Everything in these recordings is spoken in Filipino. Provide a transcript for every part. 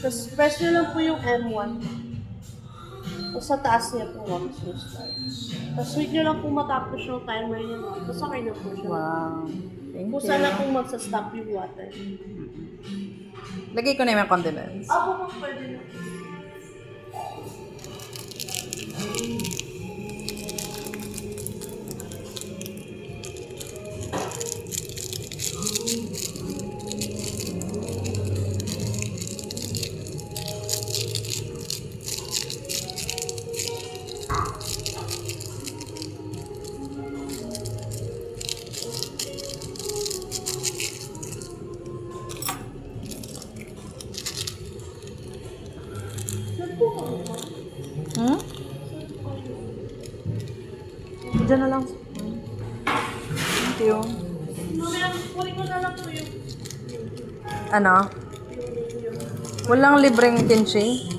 Tapos press nyo lang po yung M1. Tapos sa taas niya po, once you start. Tapos wait nyo lang po matapos yung timer niya. Tapos okay na po siya. Wow. Thank Kung you. saan na po magsa-stop yung water. Lagay ko na yung mga condiments. Ako po pwede na. Hmm? Diyan na lang. Thank you. Mamaya, kunin ko na lang po yung... Ano? Walang libreng kimchi?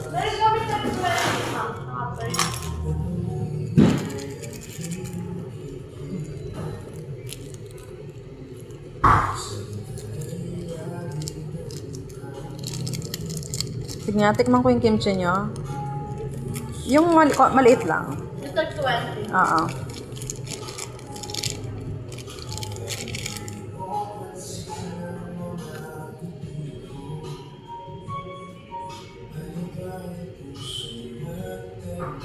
Dahil gamit na po pala yung after. Sige nga, tikman ko yung kimchi nyo. Yung maliit lang. Ito 20. Oo.